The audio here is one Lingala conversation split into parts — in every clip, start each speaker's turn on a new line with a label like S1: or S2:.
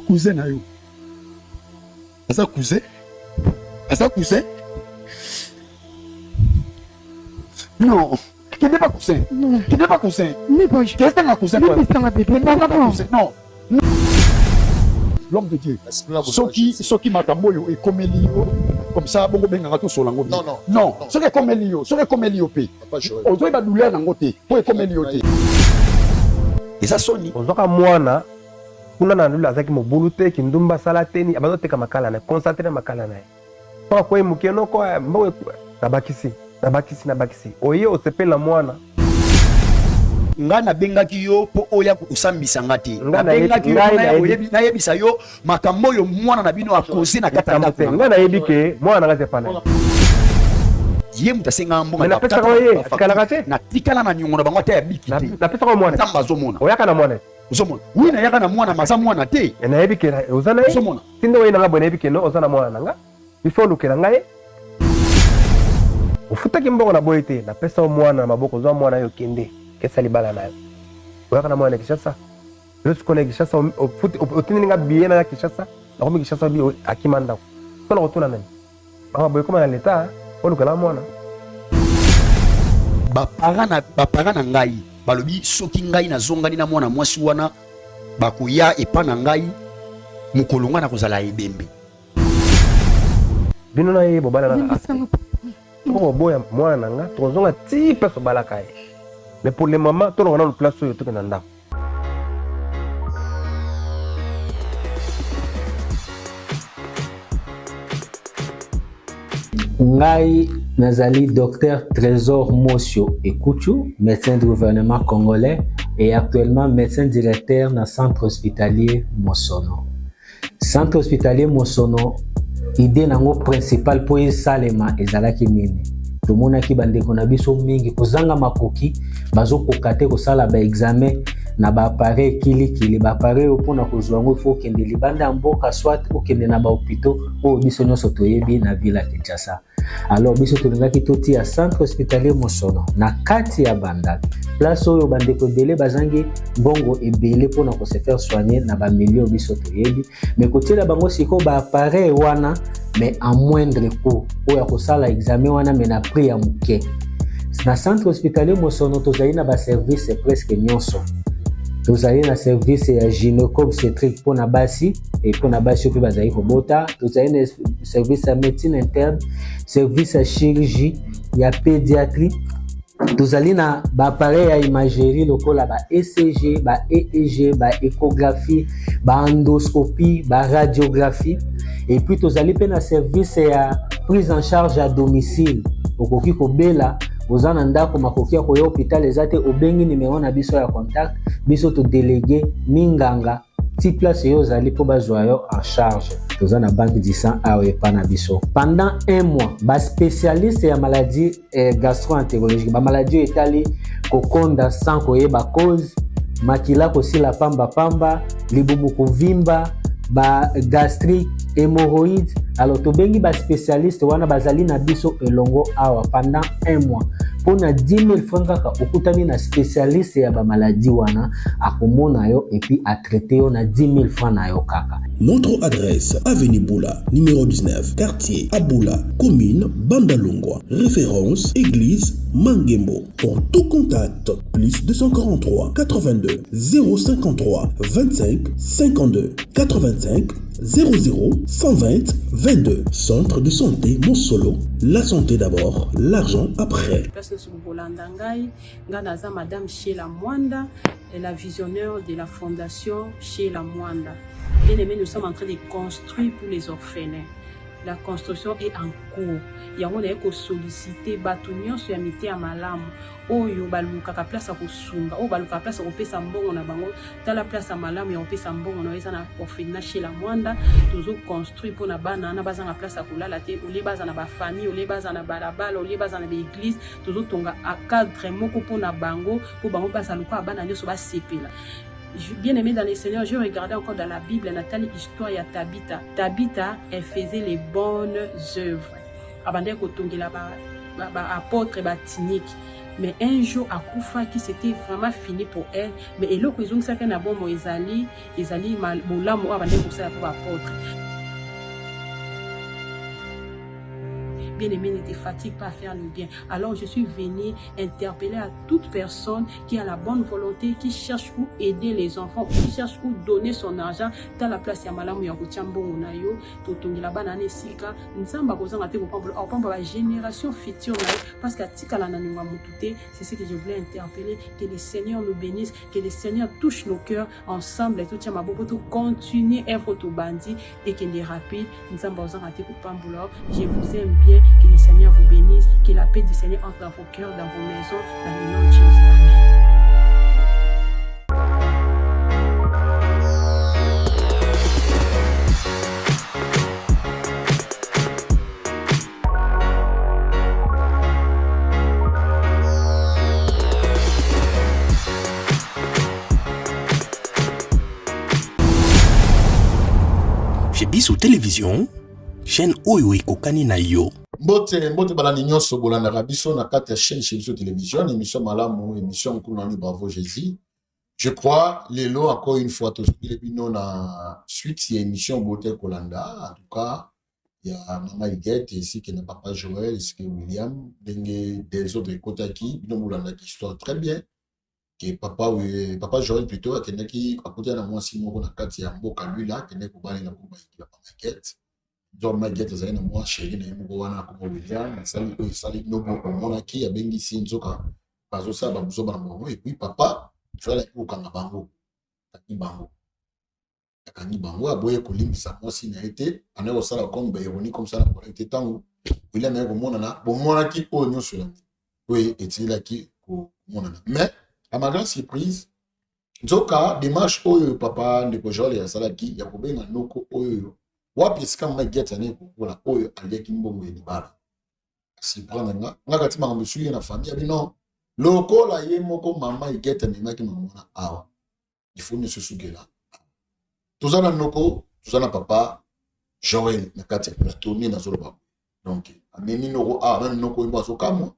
S1: cousin na yo. Asa cousin? Asa cousin? Non, qui n'est pas cousin.
S2: Non.
S1: Qui n'est pas cousin.
S2: Mais bon, je
S1: Qu'est-ce que un cousin? Non. L'homme de Dieu. Soki makamboyo et comme Elio, comme ça, bon ben ngatu solango. Non. Soki comme Elio, soki comme Elio pe. On doit ba douleur na ngote. Pour comme Elio te. Et ça soni.
S3: Ozoka mwana kuna na lula zaki mobulute kindumba salateni abazo teka makala na concentré makala na. Kwa kwa mukeno kwa mbawe nabakisi. Oye osepela mwana.
S1: Nga na bengaki yo po oya kusambisa ngati. Na bengaki yo na yebisa yo makambo yo mwana na bino akoze na kata ndako.
S3: Nga na yebike mwana ngaze pana.
S1: Ye mutasenga mbonga
S3: na pesa ko ye kalakate
S1: na tikala na nyongo na bango ta yabiki te.
S3: Na pesa ko mwana
S1: tamba zo mona.
S3: Oyaka na mwana.
S1: Uzomona. Oui na yaka na mwana maza mwana te.
S3: Na yebike ozana ye.
S1: Uzomona.
S3: Tindo we na ngabone yebike no ozana mwana nga. Before lukela ngaye. Ufuta kimbongo na boyete na pesa o mwana na maboko zo mwana yo kende. Kesa libala nayo. Oyaka na mwana Kishasa. Leo sikone Kishasa otini nga biena ya Kishasa. Na komi Kishasa bi akimanda. Kola kotuna nani? Ba boy koma na leta olukela mwana.
S1: Bapara na ngai balobi soki ngai na zongani na mwana mwasi wana bakoya epa na ngai mukolonga na kozala ebembe.
S3: Bino na ye bobala na ko boya mwana nanga tozonga ti peso balaka ye. Mais pour le moment to ngana place yo to kenanda.
S4: Ngai Nazali Docteur Trésor Mosio Ekuchu, médecin du gouvernement congolais et actuellement médecin directeur dans le centre hospitalier Mosono. Centre hospitalier Mosono, idée nango principale pour salema ezalaki nini. Tomonaki bandeko na biso mingi kozanga makoki bazo kokate kosala ba examen na ba appareil kili ba appareil opona kozwa ngo faut kende libanda mboka soit okende na ba hôpitaux o biso nyonso toyebi na ville ya Kinshasa. Alors biso tolingaki toti ya centre hospitalier Mosono na kati ya Bandal place oyo bandeko ebele bazangi mbongo ebele pona ko se faire soigner na ba millions biso toyebi mais kotiela bango siko ba appareil wana mais à moindre coût oyo kosala examen wana mais na prix ya muke. Na centre hospitalier Mosono tozali na ba service presque nyonso. Tozali na service ya gynéco-obstétrique pour na basi et pour na basi opi bazali kobota. Tozali na service ya médecine interne, service ya chirurgie, ya pédiatrie. Tozali na ba appareil ya imagerie lokola ba ECG, ba EEG, ba échographie, ba endoscopie, ba radiographie. Et puis tozali pe na service ya prise en charge à domicile. Okoki kobela ozana ndako makoki ko yo hôpital ezate obengi numéro na biso ya contact biso to délégué minganga ti place yo zali po bazwa yo en charge. Tozana banque du sang awe pana biso. Pendant un mois, ba spécialiste ya maladie gastro-entérologique, ba maladie etali kokonda sans koyeba cause, makila kosila pamba, libumu kovimba, ba gastrique, hémorroïdes. Alors tobengi ba spécialiste wana bazali na biso elongo awa pendant un mois. Pour na 10 000 francs kaka okutani na spécialiste ya ba maladie wana akomona yo et puis a traiter yo na 10 000 francs na yo kaka.
S5: Notre adresse, avenue Boula, numéro 19, quartier Aboula, commune Bandalungwa. Référence, église Mangembo. Pour tout contact, plus 243 82 053 25 52 85 00 120 22. Centre de santé Mosolo. La santé d'abord, l'argent après.
S6: Madame Sheila Mwanda, la visionnaire de la fondation Sheila Mwanda. Bien aimé, nous sommes en train de construire pour les orphelins. La construction est en cours. Yango na yeko solliciter batunion sur amité ya malamu. Oyo baluka ka place ko sunga, o baluka place ko pesa mbongo na bango. Ta la place ya malamu ya pesa mbongo na eza na orphelinat chez la Mwanda. Tozo construire pour na bana na baza na place ko lala te, o le baza na ba famille, o le baza na balabala, o le baza na église. Tozo tonga a cadre moko pour na bango, pour bango pasa luka bana nyoso ba sepela. Bien aimé dans les Seigneurs, je regardais encore dans la Bible, Nathalie, histoire ya Tabitha. Tabitha, elle faisait les bonnes œuvres. Abandé kotongela ba apôtre ba tinique. mais un jour à Koufa qui c'était vraiment fini pour elle, mais et l'autre ils ont ça qu'un bon Ezali mal bola mo abandé pour ça pour apôtre. Bien-aimé, ne te fatigue pas à faire le bien. Alors je suis venue interpeller à toute personne qui a la bonne volonté, qui cherche où aider les enfants, qui cherche où donner son argent dans la place ya malamu ya kuchambo unayo totongila bana nesika nzamba kozanga te pour la génération future parce que tika la nanunga mutute. C'est ce que je voulais interpeller, que le Seigneur nous bénisse, que le Seigneur touche nos cœurs ensemble et tout tient ma bobo tout continuer être tout bandit et que les rapides nzamba kozanga te kupambula. Je vous aime bien. Que le Seigneur vous bénisse, que la paix du Seigneur entre dans vos cœurs, dans vos maisons, dans le nom de Jésus.
S5: J'ai Biso Télévision, chaîne Oyo Ekokani na yo.
S2: Mbote balani nyonso bolandaka biso na kati ya chaîne chez Biso Télévision, émission malamu, émission Nkunani Bravo Jésus. Je crois, lelo encore une fois, tous les bino na suite, il y a émission Bote Kolanda. En tout cas, il y a Maman Iguette, ici qui est Papa Joël, ici qui est William, des autres côtés qui, bino boulanda qui histoire très bien. Que Papa Joël plutôt, qui est qui, à côté de moi, si moi, on a quatre, il y a un beau lui là, qui est pour parler de la Maman Iguette. Donc, ma guette, c'est moi, chérie, na yemo wana comme William, sali no mona ki ya bengi sinzoka, bazo sa ba buzo ba mo et puis papa, je vais aller au kanga bango, takani bango aboye kolimbisa moi si na été, ana o sala comme ba ironi comme ça pour été tango. William na ko mona na, bon mona ki o nyo sur la. Oui, et il a qui ko mona na. Mais à ma grande surprise, nzoka démarche oyo papa ndeko Joel ya sala ki ya ko benga noko oyo. Wapi esika ma get ane pour oyo aliaki mbongo elibala si prendre nga kati ma monsieur na famille abi non lokola ye moko mama get ane maki mama awa il faut ne se sugela tozana noko tozana papa Joël na kati na tourner na zoloba donc ameni noko a même noko imba so kamo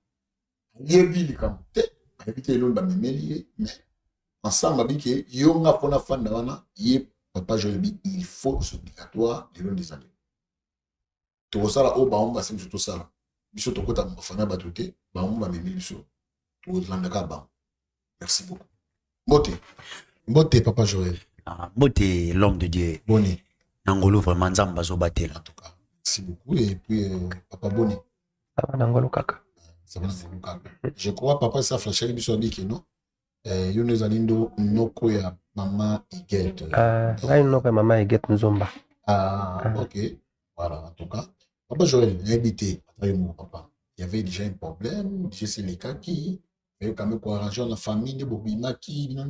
S2: yebi likamte habite elon ba memeli mais ensemble abike yo nga pona fanda wana ye Papa Joël, il faut ce obligatoire de l'eau des années. Tout ça là, oh, bah, on va s'amuser tout ça là. Biso to kota mafana batuté, bah, on va m'aimer biso. Tout l'andaka ba. Merci beaucoup. Mbote, Papa Joël.
S7: Ah, Mbote, l'homme de Dieu.
S2: Boni.
S7: Nangolo vraiment Nzamba zo batel.
S2: En tout cas. Merci beaucoup. Et puis, Papa Boni.
S3: Ça va Nangolo kaka.
S2: Ça va Nangolo kaka. Je crois, Papa, ça flashait biso dit non. Yones alindo noko ya Maman Iguette.
S3: Ngai noko ya Maman Iguette Nzomba.
S2: Ok. Voilà, en tout cas. Papa Joël, invité. Papa. Il y avait déjà un problème. Je sais les cas qui. Il y a quand même pour arranger la famille. Bobimaki, mais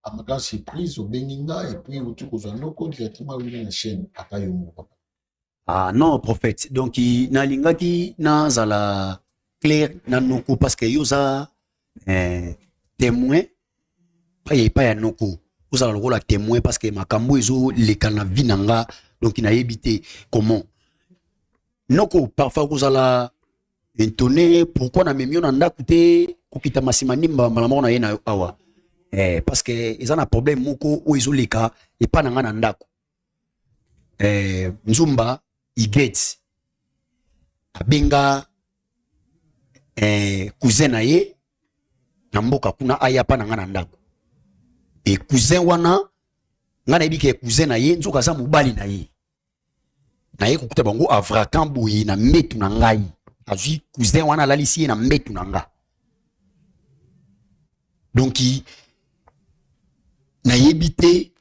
S2: à ma grande surprise, au Beninga, et puis au truc aux noko directement dans la chaîne. Papa.
S7: Ah non, prophète. Donc, na lingaki na zala clair na noko parce que yoza témoin pas ya noko vous allez le témoin parce que makambo ezo les kana vinanga donc il a évité comment noko parfois vous allez intonner pourquoi na memio na ndakute kokita masimanimba malamo na yena awa parce que ils ont un problème moko o ezo leka et pas nanga na ndako Nzumba Iguette abenga cousin na ye na mboka kuna aya pa na nga na ndako et cousin wana nga na yebike cousin na ye nzoka za mobali na ye kokuta bango avrakan boye na mbetu na ngai azwi cousin wana alalisi ye na mbetu na nga donc na yebite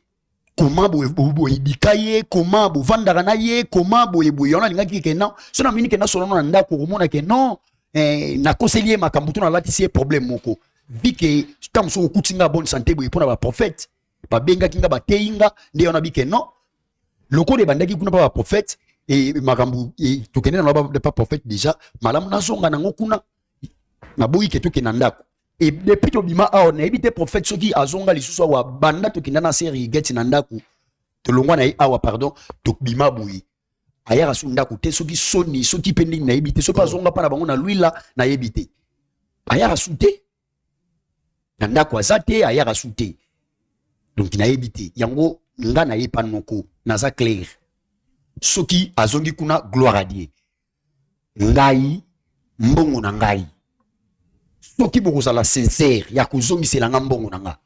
S7: comment boye bikaye comment bovandaka na ye comment boye ona lingaki ke non so na minike na solo na ndako komona ke non na conseiller makambo to na latisi problème moko bike tam so kutinga bonne santé boye pona ba prophète ba benga kinga ba teinga nde ona bike non loko de bandaki kuna ba prophète et makambo et tokene na ba prophète déjà malamu na zonga nango kuna na boyi ke tokena ndako et depuis to bima a on évité prophète soki azonga lisusu wa banda tokenda na série get na ndako to longwa na awa pardon to bima boyi ayara su ndako te soki soni soki pending na évité soki azonga pa na bango na luila na évité ayaka sute na ndako aza te ayaka sute donc nayebi te yango nga nayebi noko naza clair soki azongi kuna gloire à Dieu ngai mbongo na ngai soki bokozala sincère ya kozongisela nga mbongo na nga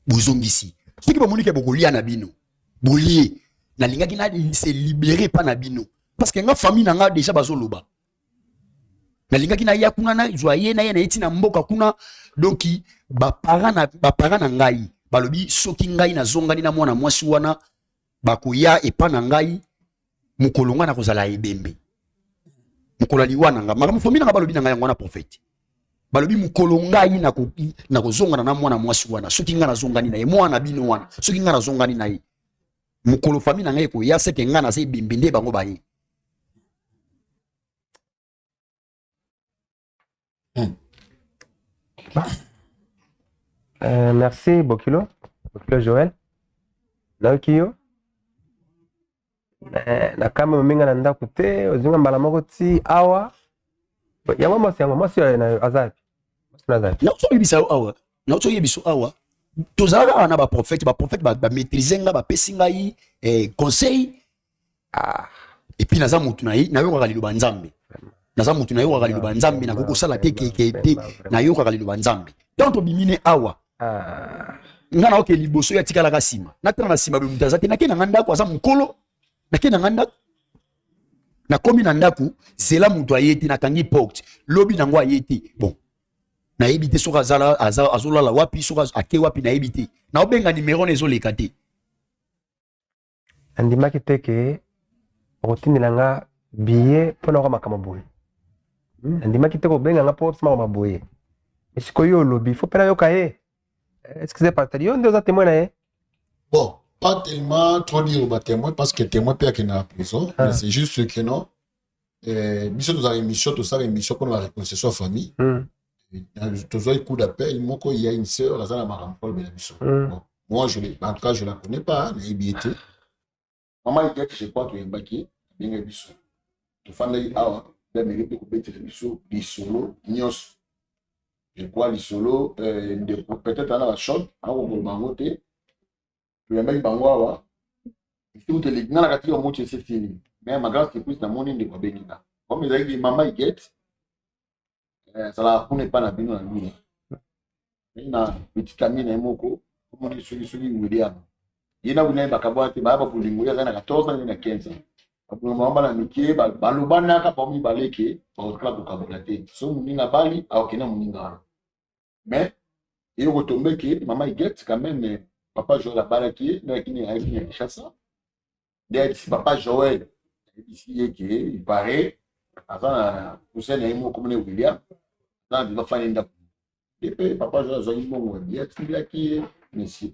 S7: bozongisi soki bomoni ke bokolia na bino bolie nalingaki na se libérer pa na bino parce que nga famille na nga déjà bazoloba nalingaki na ya kuna na joyeux na ye na eti na mboka kuna donc ba parents na ngai balobi soki ngai na zongani na mwana mwasi wana bakoya epa na ngai mukolonga na kozala ebembe mukola liwana nga maka famille na balobi na ngai ngwana prophète balobi mukolonga yi na kozonga na mwana mwasi wana soki nga na zongani na ye mwana bino wana soki nga na zongani na ye mukolo famille na ngai ko ya seke nga na se ebembe nde bango baye.
S3: Merci Bokilo Joël. Naokiyo. Na kama minga na ndako te ozinga mbala moko ti awa. Yango mwasi na azapi.
S7: Na so yebisa awa. Na so yebiso awa. Tozala na ba prophète ba maîtriser nga ba pesinga yi conseil. Et puis naza mutu na yi na yo ka liloba nzambe. Naza mutu na yo ka liloba nzambe na koko sala te ke na yo ka liloba nzambe. Donc to bimine awa. Nga na oke liboso ya tikala ka sima. Na tana na sima be mutaza te na ke na nganda ko aza mukolo. Na ke na nganda na komi na ndaku zela mutu ayeti na kangi porte. Lobi na ngo ayeti. Bon. Na ebite soka azolala wapi soka ake wapi na ebite. Na obenga numéro nezo lekate.
S3: Andimaki teke rotine langa billet pona ko makama boye. Andimaki teke obenga nga po sima maboye. Esiko yo lobi faut pena yo kaye. Est-ce que c'est pas tellement deux témoins là?
S2: Bon, pas tellement trop dire au témoin parce que témoin peut être dans la prison, mais c'est juste que non. Mission de émission, tout ça émission pour la réconciliation famille. Tous les coups d'appel, il y a une sœur, là ça la marampole de la mission. Moi je l'ai, en tout cas je la connais pas, mais il maman il dit que je crois que Mbaki bien la mission. Tu fais là la mérite de couper la mission, les solo, nios. Je crois les solo peut-être dans la chambre à au bangote tu y mets bangoa si tu te lis dans la catégorie au mot c'est fini mais ma grâce c'est plus dans mon inde quoi benina comme ils disent maman il get ça la connaît pas la bino la nuit ina petit camine na moko comme on dit sur William yena wina bakabwa te baba kulingulia sana 14 ans na 15 ans pour mama na mikie balobana ka bomi baleke au club kabulate so muninga bali au kena muninga mais il retombe que maman il get quand même papa Joël la balaki na kini a chassa derrière papa Joël ici que il paraît avant pousser na imo comme William dans de fa nda et puis papa Joël zo imo get bilaki monsieur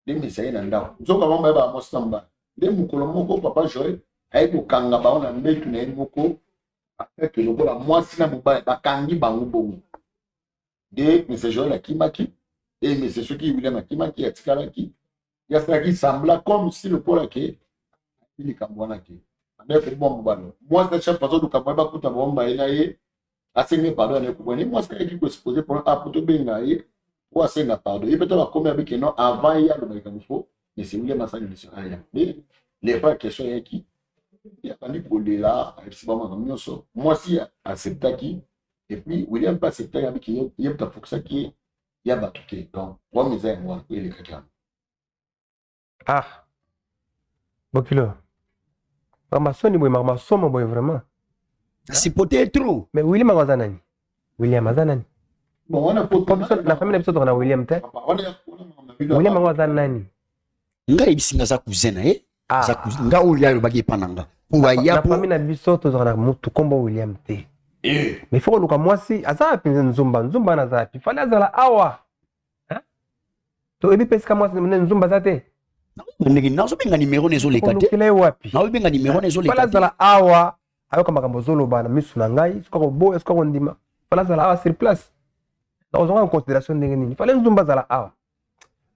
S2: demi ça na nda zo ka mama ba mo samba de mukolo moko papa Joël ay ko kanga ba ona mbetu na moko avec le bola moi sina mobile ba kangi bangu bongo de monsieur Joël Akimaki et monsieur Soki William Akimaki Atikalaki il a fait qui sembla comme si le pôle qui il est kambwana qui avec bon balo moi cette chef façon de kambaba kuta bomba elaye asenga pardon ne ko moi ce qui peut se poser pour un poto benga yi ou asenga pardon il peut être comme avec non avant il y a le mécanisme mais c'est William Masani sur rien mais les pas question est qui il y a pas dit pour là c'est pas moi si accepta qui et puis William pas accepta avec qui il y a ta foxa qui il y a batuke donc moi mes amis moi il est quelqu'un
S3: Bokilo Mamasoni boy mamasoma boy vraiment
S7: c'est peut-être trop
S3: mais William azanani
S2: bon on a pas
S3: la famille episode na William te William azanani
S7: nga ebisinga za kuzena za kuzinga oya yo bagi pananga pour ya
S3: pour famille na biso to na mutu kombo William te mais faut luka mwasi azapi nzumba na zapi fale azala awa to ebi peska mwasi nzumba zate
S7: ndenge nazo benga numéro nezo lekate
S3: kile wapi
S7: nazo benga numéro nezo lekate
S3: fale azala awa ayoka makambo zoloba na misu na ngai siko bo siko ndima fale azala awa sur place na ozonga en considération ndenge nini fale nzumba azala awa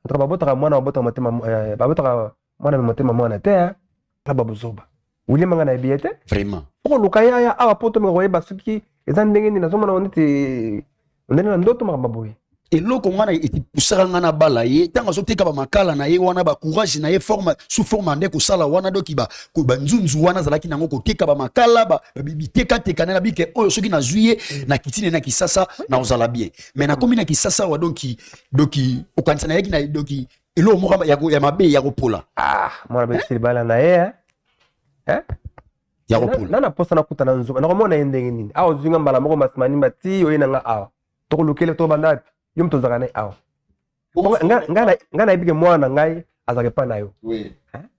S3: to babotaka mwana babotaka mwana motema mwana te la babuzoba William ngana ebiete
S7: vraiment
S3: ko luka ya awa poto me royeba suki eza ndenge ni nazomona onete ndene na ndoto makambo boye
S7: eloko ngana etipusaka nga na bala ye ntango azoteka bamakala na ye wana bacourage na ye forme sous forme nde kosala wana doki banzunzu wana azalaki nango koteka bamakala bitekateka na bike oyo soki nazwi ye na kitine na kisasa na ozala bien mais nakomi na kisasa wa doki okanisa na yeki na doki eloko moko ya mabe ya kopola
S3: mwana besili bala na ye
S7: ya kopola
S3: nana posa na kuta na nzuba nakomona ye ndenge nini awa ozwinga mbala moko masimani mati oye nanga awa tokolukele to bandapi yo mtu ozaka na ye awa nga nayebike mwana na ngai azalaka epa na yo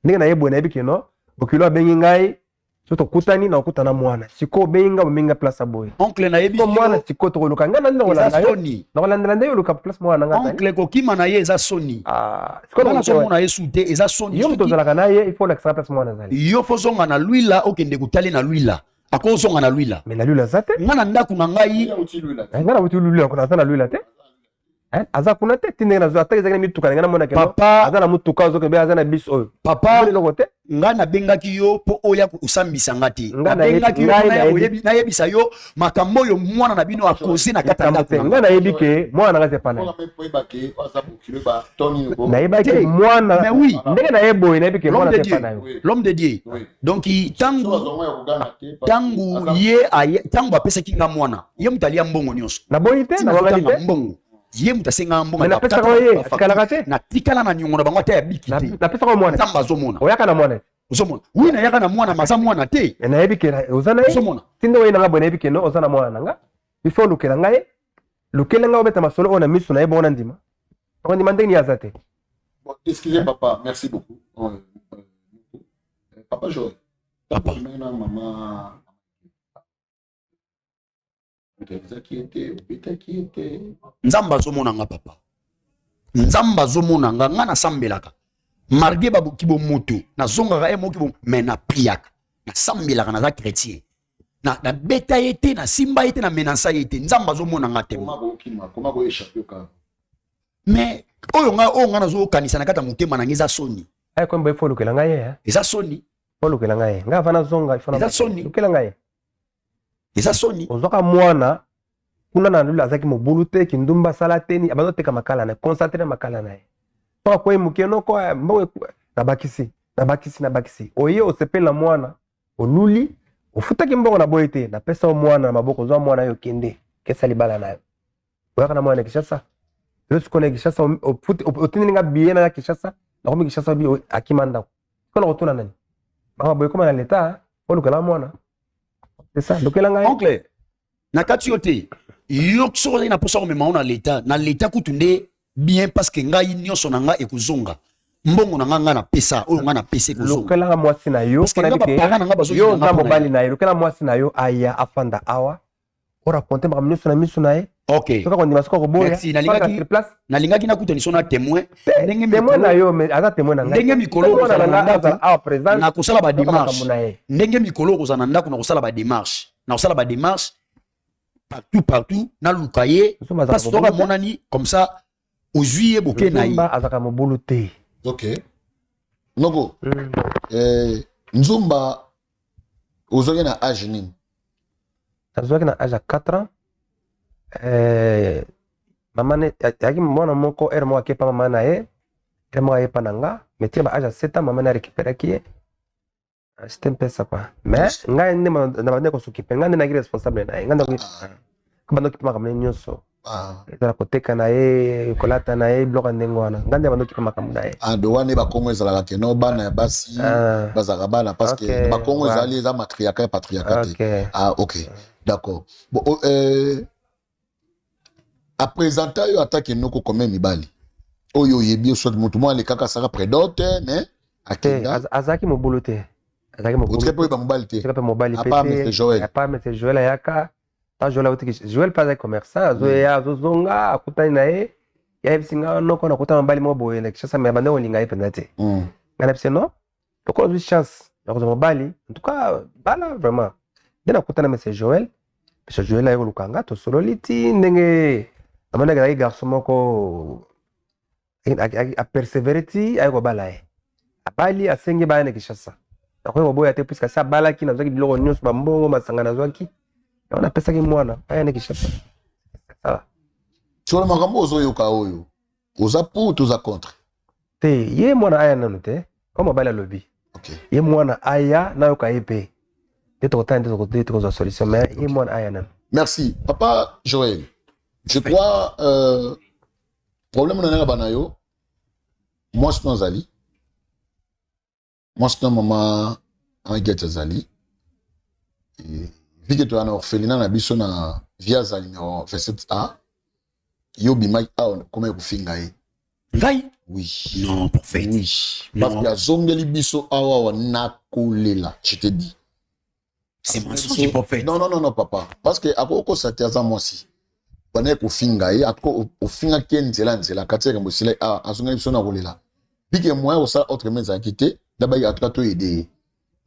S3: ndenge nayeboye nayebike no bokilo abengi ngai so tokutani na okutana mwana siko obengi nga bomengi nga place aboye
S7: oncle nayebi
S3: mwana siko tokoluka nga nakolandela nde yoluka place mwana nga
S7: oncle kokima na ye eza soni sikonaomona ye su te eza soni
S3: yo mtu ozalaka na ye ifo olakisaka place mwana azali
S7: yo fozonga na lwila okende kotali na lwila akozonga na lwila
S3: me na lwila aza te
S7: nga na ndako na ngai
S3: nga na wuti lwila kuna aza na lwila te aza kuna te tindenge nazo ataki ezaki na mituka na ngai namona
S7: papa
S3: aza na mutuka ozokebe aza na bis oyo
S7: papa
S3: eloko te
S7: nga nabengaki yo mpo oya osambisa nga te
S3: Nga
S7: nabengaki yo nayebisa yo makambo oyo mwana na bino akoze na kati ya ndako
S3: nga nayebi ke mwana nanga te pana nayebaki mwana ndenge nayeboye nayebi ke mwana te pana yo
S7: l'homme de Dieu donc tangu apesaki nga mwana ye moto alia mbongo nyonso
S3: naboyi te nawangani te
S7: mbongo ye moto asenga mbongo
S3: napesaka ye atikalaka te
S7: natikala na niongo na bango ata ya biki te
S3: napesaka mwana
S7: nzambe azomona
S3: oyaka na mwana
S7: ozomona wi nayaka na mwana maza mwana te
S3: nayebi ke oza na ye
S7: ozomona
S3: tinde oye nanga boye nayebi ke no oza na mwana nanga ifo olukela ngai lukela ngai obeta masolo oyo na miso na ye bongo na ndima bongo ndima ndenge ni aza te
S2: excusez papa merci beaucoup papa Joël
S7: papa
S2: maman
S7: nzambe azomona nga papa nzambe azomona nga nga nasambelaka marge babuki bomoto nazongaka ye moki me napriaka nasambelaka naza chrétien na beta ye te nasimba ye te na menansa ye te nzambe azomona nga te me oyo nga nazokanisa na kati ya motema na ngai eza soni
S3: kombo ifo olukela ngai ye
S7: eza soni
S3: olukela ngai ngai ava nazonga
S7: eza soni
S3: lukela ngai
S7: eza soni
S3: ozwaka mwana kuna na lula azaki mobulu te kindumba asala teni abazoteka makala na concentre makala na ye soka koye moke noko nabakisi oye osepela mwana oluli ofutaki mbongo na boye te napesa o mwana na maboko ozwa mwana yo kende kesa libala na yo oyaka na mwana na Kishasa yo sikona Kishasa otindeli nga biye na Kishasa nakomi Kishasa bi akima ndako sikona kotuna nani mama boye koma na leta olukela mwana c'est ça lukela ngai
S7: oncle na kati yo te yo soko na posa komema na leta kutu nde bien parce que ngai nyonso na nga ekozonga mbongo na nga na pesa oyo nga na pesa ekozonga
S3: lukela mwasi na yo yo na mobali na yo lukela mwasi na yo aya afanda awa ora konte makambo nyonso na miso na ye
S7: ok
S3: soka kondima soka koboya
S7: nalingaki nakuta niso na témoin
S3: témoin na yo mais aza témoin na ngai
S7: ndenge mikolo kozala na ndako
S3: awa présent
S7: na kosala ba démarche ndenge mikolo kozala na ndako na kosala ba démarche na kosala ba démarche partout na luka ye parce que monani comme ça ozwi ye boke na ye
S3: azaka mobulu te
S2: ok noko nzumba ozoki na âge nini
S3: nazwaki na âge ya 4 ans mama ne yaki mwana moko ere moko akepa mama na ye ere moko ayepa na nga mais tika ba âge ya 7 ans mama ne arécupéraki ye c'était un peu ça quoi mais ngai nde nabandi kosokipe ngai nde naki responsable na ye ngai nde bando kipa makambo ne nyonso ezala koteka na ye kolata na ye biloko ndenge wana ngai nde bando kipa makambo na ye
S2: do wana bakongo ezalaka keno bana ya basi bazalaka bana parce que bakongo ezali eza matriarcat ya patriarcat te ok d'accord bon apresenta yo atake noko kome mibali oyo oyebi soit motu mwa alekaka asaka prédote mais akenda
S3: azalaki mobulu te azalaki mobulu
S2: pe mobali te
S3: pe mobali
S2: pe
S3: apa mese Joël ayaka ta Joël awutiki Joël pa azalaki commerçant azoya azozonga akutani na ye yayebisi nga noko nakutana mobali moko boye na Kishasa mais abande kolinga ye mpenza te nga nayebisi no lokola ozwi chance ya kozwa mobali en tout cas bala vraiment nde nakutana mese Joël mese Joël aye koluka nga tosololi ti ndenge amandaki azalaki garçon moko apersévere ti aye kobala ye abali asengi baya na Kishasa nakoki koboya te puisque asi abalaki nazwaki biloko nyonso bambongo masanga nazwaki yango napesaki mwana aya na Kishasa
S2: sur le makambo ozoyoka oyo oza pour toza contre
S3: te ye mwana aya nanu te comme mobali lobby.
S2: OK
S3: ye mwana aya nayoka ye pe te tokotana te tokote tokozwa solution mais ye mwana aya nanu.
S2: Merci papa Joël. Je crois problème na bana yo moi c'est Zali moi c'est maman Aïgeta Zali vu que tu as un orphelinat na biso na via Zali no 27A yo bimai comment you finga e
S7: ngai
S2: oui
S7: non prophète
S2: oui parce que zongeli biso awa na kolela je te dis
S7: c'est mensonge prophète
S2: non papa parce que akoko satiaza moi si bana ko finga e akoko ofinga nzela katseka mbosile azongeli biso na kolela bike moi au ça autre mens a quitté d'abord il y a tout aider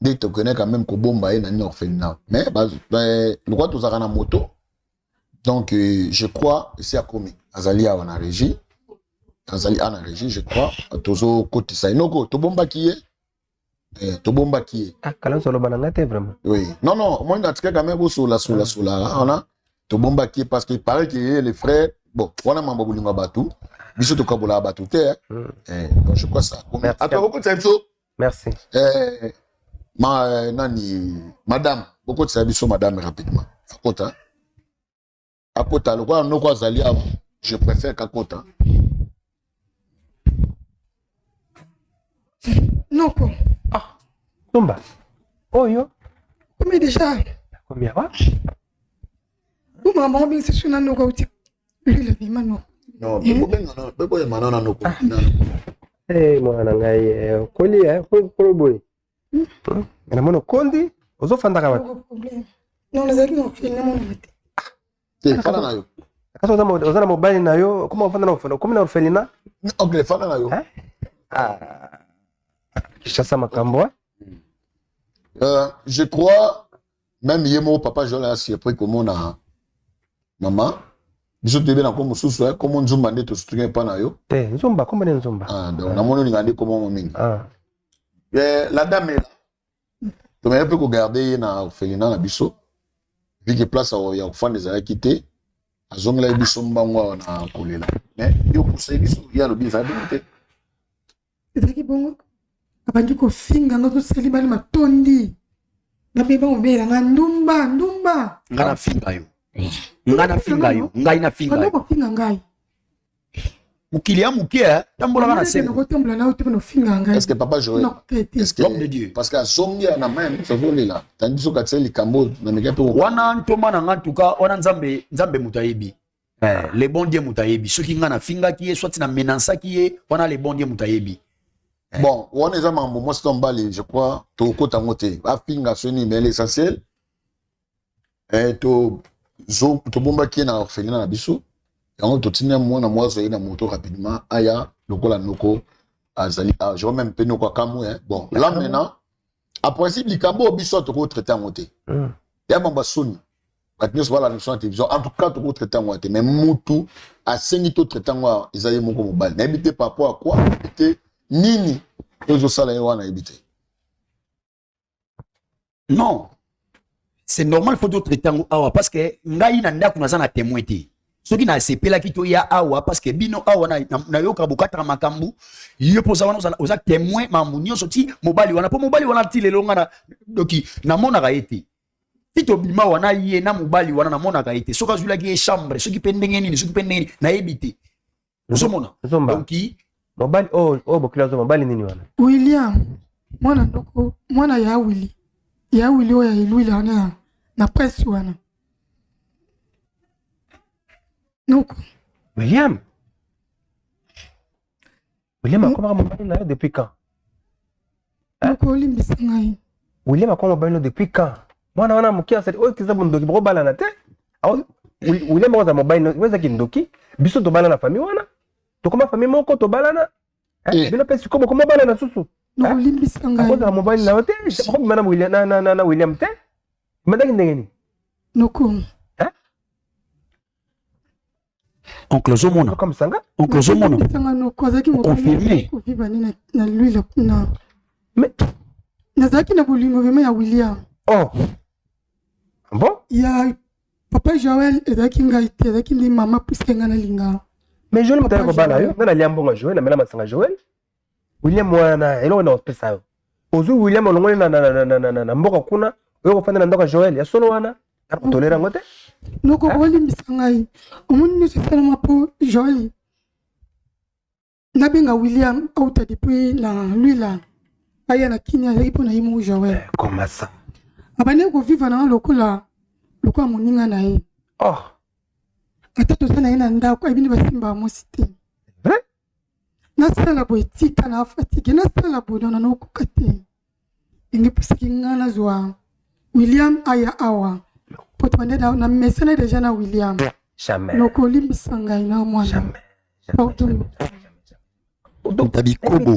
S2: dès te connais quand même ko bomba e na ni orphelinat mais le roi tous na moto donc je crois ici à Komi azali a na régie azali a na régie je crois tozo côté ça inoko to bomba qui est to bomba qui est
S3: ah kala solo bananga te vraiment
S2: oui non moi na tika quand même sur la on a to bomba qui est parce qu'il paraît que les frères bon on a mambo bulinga batu biso to kabola batu te donc je crois ça attends beaucoup de ça
S3: merci
S2: madame beaucoup de ça biso madame rapidement Akota, le quoi no quoi zali avant. Je préfère Kakota.
S8: Non quoi.
S3: Ah. Tumba. Oh yo.
S8: Combien déjà?
S3: Combien va?
S8: Ou maman bien c'est sur na no quoi. Lui le vie mano.
S2: Non, bebo ya manana no quoi.
S3: Eh mwana ngai koli ko boy. Na mono kondi ozo fanda ka wat.
S8: Non les amis on fait na mono.
S2: Fala na yo.
S3: Kaso ozana mobile na yo, comment ofanda na ofanda? Comme na orphelina?
S2: OK, fala na yo.
S3: Kishasa makambo.
S2: Je crois même yemo papa Joël a surpris comment na maman. Biso tebe na comme susu comment nzumba ndeto structure pa na yo.
S3: Te, nzumba comme nzumba.
S2: Donc na mono ngandi comment mingi. La dame est là. Tu m'as peu ko garder na orphelina na biso. Vu que place ya kufanda za quitté azongela biso mbango na kolela mais yo pousse biso ya lo biza bité
S8: ezaki bongo abandi ko finga ngato seli bali matondi na beba obela nga ndumba
S7: ngana finga yo ngai na finga yo
S8: ko finga ngai
S7: mukili ya muke tambola kana sema
S8: ko tambola na uti no finga ngai
S2: est-ce que papa Joël
S7: est-ce que l'homme de Dieu
S2: parce que azongi na même ça volela tandi so katseli kambo na mekape
S7: wana ntoma na ngantuka wana nzambe mutayebi les bons dieux mutayebi ceux qui ngana finga qui est soit na menansa qui est wana les bons dieux mutayebi
S2: bon on est vraiment moi c'est tombali je crois to kota ngote ba finga soni mais l'essentiel to bomba qui na orphelinat na biso yango totina mwana mwazo ina moto rapidement aya lokola noko azali je vois même pe noko kamu bon là maintenant à principe likambo biso to ko traiter en côté ya mamba soni quand nous voilà la notion télévision en tout cas to ko traiter en côté mais mutu a sengi to traiter en isaye moko mobile na habité par rapport à quoi habité nini ozo sala yo wana habité
S7: non c'est normal faut traiter en awa parce que ngai na ndako na zana témoin té ceux qui na sepela ki to ya awa parce que bino awa na yoka bokata makambu yo poza wana oza témoin mamunyo soti mobali wana po mobali wana ti lelo ngana doki na mona ka ete tito bima wana ye na mobali wana na mona ka ete soka zula ki chambre soki pendenge nini soki pendenge na ebité ozo mona donc
S3: mobali bokila zo mobali nini wana
S8: William mwana ndoko mwana ya Willy oya Willy wana na presse wana Noko.
S3: William akoma mobali na yo depuis quand?
S8: Noko limbisa ngai.
S3: William akoma mobali depuis quand? Mwana wana mukia sati o kiza bundoki boko bala na te. William waza mobali weza kindoki biso to bala na famille wana. To koma famille moko to bala na. Bino pesi ko koma bala na susu.
S8: Noko limbisa ngai.
S3: Akoza mobali na yo te. Ko mana William na William te. Madaki ndengeni.
S8: Noko.
S7: Oncle Zomona.
S3: Comme ça,
S7: Oncle Zomona.
S8: Confirmé. Na lui na. Mais nazaki na bolingo vraiment ya William.
S3: Oh. Bon?
S8: Ya Papa Joël ezalaki ngai te, ezalaki ndi mama puisque ngai nalinga.
S3: Mais Joël moto akobala yo, nga nalia mbongo Joël, namela masanga Joël. William wana eloko na opesa yo. Ozu William olongoli na mboka kuna, oyo kofanda na ndoka Joël, ya solo wana, akotolera ngote.
S8: Noko kolimbisa ngai. Omoni nyonso esalama po Joël. Nabenga William auta depuis na lui là. Aya na Kenya azalaki mpo na ye moko Joël.
S3: Comment ça?
S8: Abandeki kovivre na nga lokola moninga na ye.
S3: Oh.
S8: Ata toza na ye na ndako ayebini basimba mwasi te.
S3: Vrai?
S8: Nasala boye tika na afatike, nasala boye dona naokoka te. Enge pusiki nga nazwa William aya awa. Po tobande na mesana deja na William.
S3: Jamais.
S8: Noko olimbisa ngai na mwana.
S3: Jamais.
S7: Tabi kobo.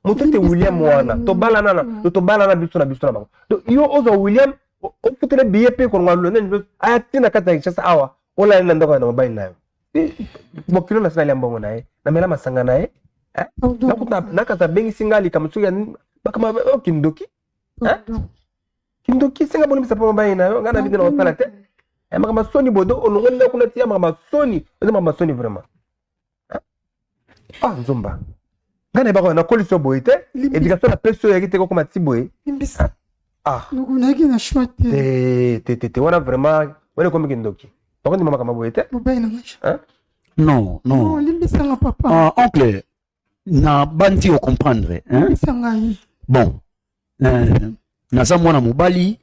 S3: Moto te William wana, to bala na biso na bango. Yo ozo William, o futele biye pe ko ngalo nene aya tina kata Kinshasa awa. Ola nenda ndoko na mobile nayo. Bokilo na sala mbongo naye, na mela masanga naye. Na kata bengi singali kamsuki ya bakama kindoki. Kindoki singa boni bisa mobile nayo, ngana bidina osala te. Makama soni bodo onongoli na kuna tia makama soni vraiment. Ah nzomba. Ngana bako na kolisi boite, éducation na personne ya kiteko comme tiboé. Ah.
S8: Nukunaki na choite.
S3: Te wana vraiment, wana comme kindoki. Par contre, maman boite.
S7: Non.
S8: Limbisa nga papa.
S7: Oncle, na bandi o comprendre, hein?
S8: Limbisa ngai.
S7: Bon. Naza mwana mobali,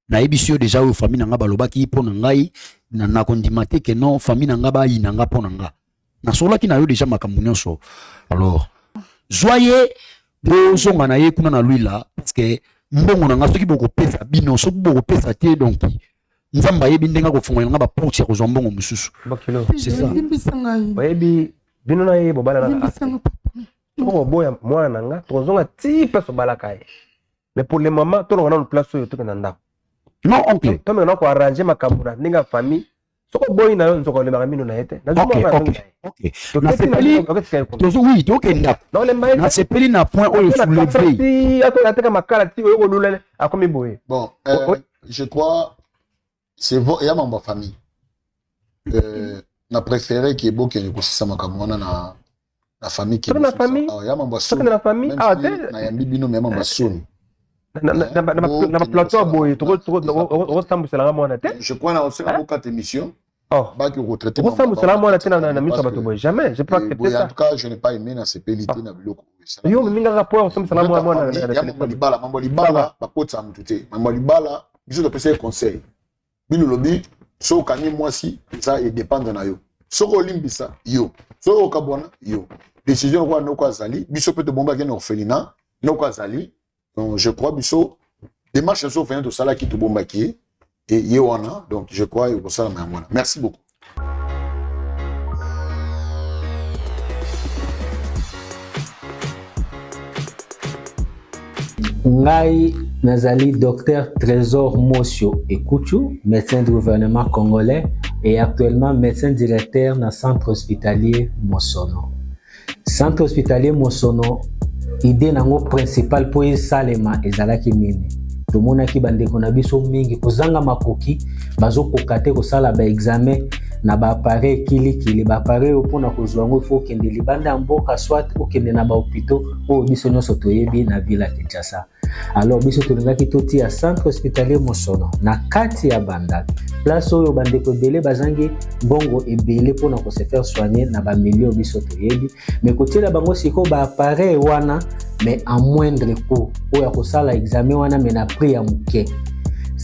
S7: na ebisio déjà o famille nanga balobaki po na ngai, na kondima te ke non famille nanga ba yinanga po nanga. Na solaki na yo déjà makambo nyonso. Alors, joyeux bozonga na ye kuna na lui là parce que mbongo nanga soki boko pesa bino soki boko pesa te donc nzamba yebi ndenga kofungola nga ba porte ya kozwa mbongo mususu.
S8: C'est ça. Limbisa ngai.
S3: Bayebi bino na ye bobala na.
S8: Limbisa nga papa.
S3: Ko boya mwana nanga tozonga ti peso balaka ye. Mais pour le moment to na place yo to kenda.
S7: Non oncle.
S3: To me na ko arranger makambo na ninga famille. Soko boy na yo nzoko le makamino na yete. Na
S7: OK. Na sepeli. Tozo oui, to kenda.
S3: Non le maïs.
S7: Na sepeli na point o soulever.
S3: Si ato ateka makala ti o lulele akomi boye.
S2: Bon, je crois c'est il y a ma famille. Na préféré qui est beau qui est aussi ça makamona na famille qui.
S3: Na famille.
S2: Il y a ma
S3: son. Na famille. Ah
S2: na yambi bino même ma son.
S3: Na plateau boye to ressemble cela mona te.
S2: Je crois na aussi na quatre émissions.
S3: Oh.
S2: Ba qui retraité.
S3: Ressemble cela mona te na miso bato boye. Jamais, je peux accepter ça.
S2: En tout cas, je n'ai pas aimé na CPLT na biloko.
S3: Yo minga rapport ressemble cela mona
S2: na mambo libala ba kota mutute. Mambo libala biso de pesa conseil. Bino lobi so kani mwasi ça et dépendre na yo. So ko limbisa yo. So ko kabona yo. Décision quoi no ko azali, biso peut te bomba ke na orphelinat, no ko azali. Donc je crois biso démarche so fait de sala ki to bomba ki et yewana. Donc je crois que ça na mwana. Merci beaucoup.
S4: Ngai nazali Docteur Trésor Mosio Ekuchu, médecin du gouvernement congolais et actuellement médecin directeur dans centre hospitalier Mosono. Centre hospitalier Mosono, idée nango principal po esalema ezalaki nini. Tomonaki bandeko na biso mingi kozanga makoki bazokoka te kosala ba examen na ba appareil kilikili ba appareil opona kozwa ngo faut kende libanda mboka soit okende na ba hôpitaux o biso nyonso toyebi na ville ya Kinshasa. Alors biso tolingaki toti ya centre hospitalier Mosono na kati ya Bandal. Place oyo bandeko ebele bazangi bongo ebele pona ko se faire soigner na ba milieu biso toyebi mais kotiela bango siko ba appareil wana mais à moindre coût oyo kosala examen wana mais na prix ya muke.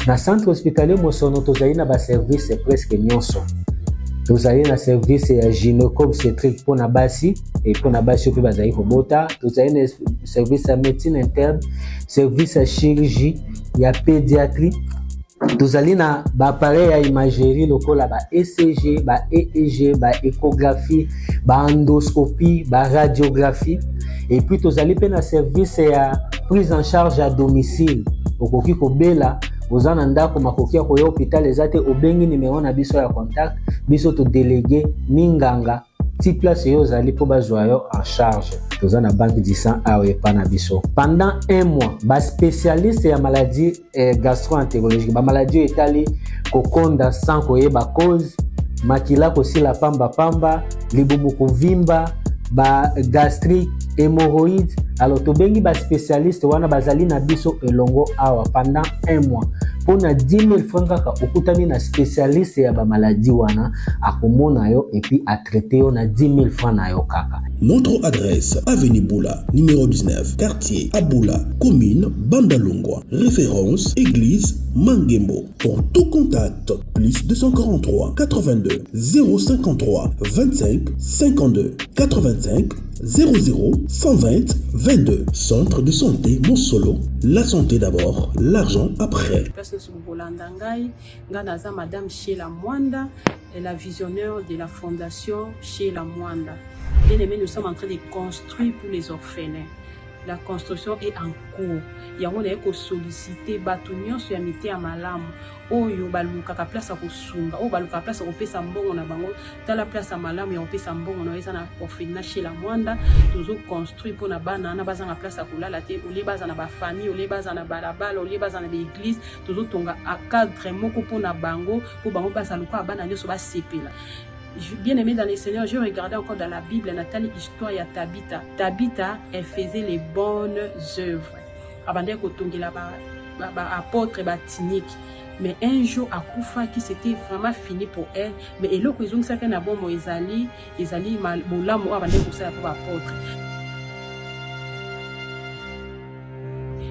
S4: Na centre hospitalier Mosono tozali na ba service presque nyonso. Tozali na service ya gynéco-obstétrique pour na basi et pour na basi pe bazali ko bota. Tozali na service ya médecine interne, service ya chirurgie, ya pédiatrie. Tozali na ba appareil ya imagerie lokola ba ECG, ba EEG, ba échographie, ba endoscopie, ba radiographie. Et puis tozali pe na service ya prise en charge à domicile. Okoki ko bela ozana ndako makoki ya koya hôpital ezate obengi numéro na biso ya contact biso to délégué minganga ti place yo zali po bazwa yo en charge toza na banque du sang awa epa na biso pendant 1 mois baspécialiste ya maladie gastro-entérologique bamaladie oyo etali kokonda sans koyeba cause makila kosila pamba libumu kovimba ba gastrique hémorroïde alors tobengi baspécialiste wana bazali na biso elongo awa pendant 1 mois pona 10 000 francs kaka okutani na spécialiste ya bamaladi wana akomona yo et puis a traité yo na 10 000 francs na yo kaka.
S5: Notre adresse, Avenue Boula, numéro 19, quartier Aboula, commune Bandalungwa. Référence, église Mangembo. Pour tout contact, plus 243 82 053 25 52 85 00 120 22. Centre de santé Mosolo. La santé d'abord, l'argent après.
S6: Madame Sheila Mwanda, la visionnaire de la fondation Sheila Mwanda. Bien aimé, nous sommes en train de construire pour les orphelins. La construction est en cours. Il y a un sollicité batunion sur amité à malam. Oyo baluka ka place à kosunga. O baluka place à kopesa mbongo na bango. Dans la place à malam et on pesa mbongo na eza na orphelinat chez la Mwanda. Toujours construit pour na bana na baza na place à kulala te. Ole baza na ba famille, ole baza na balabala, ole baza na église. Toujours tonga à cadre moko pour na bango pour bango baza luka bana nyoso ba sepela. Bien aimé dans les Seigneurs, je regardais encore dans la Bible, Nathalie, histoire à Tabitha. Tabitha, elle faisait les bonnes œuvres. Avant d'être apôtre batinique. Mais un jour, à Koufa, qui c'était vraiment fini pour elle. Mais elle a dit que c'était un bon mot, Ezali, Moulamo, avant d'être apôtre.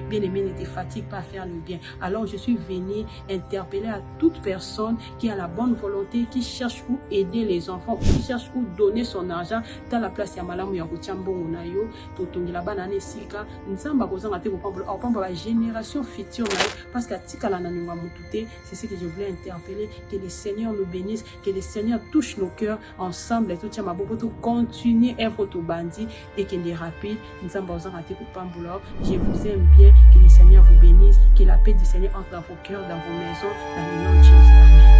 S6: Bien-aimé, ne te fatigue pas à faire le bien. Alors je suis venue interpeller à toute personne qui a la bonne volonté, qui cherche où aider les enfants, qui cherche où donner son argent dans la place ya malamu ya kuchambo unayo, totongi la banane sika, nsamba kozanga te kopamba la génération future parce que tika la nanunga mutute, c'est ce que je voulais interpeller, que le Seigneur nous bénisse, que le Seigneur touche nos cœurs ensemble et tout ça maboko to continuer œuvre to bandi et que les rapides, nsamba kozanga te kopamba. Je vous aime bien. Que le Seigneur vous bénisse, que la paix du Seigneur entre dans vos cœurs, dans vos maisons, dans le nom de Jésus. Amen.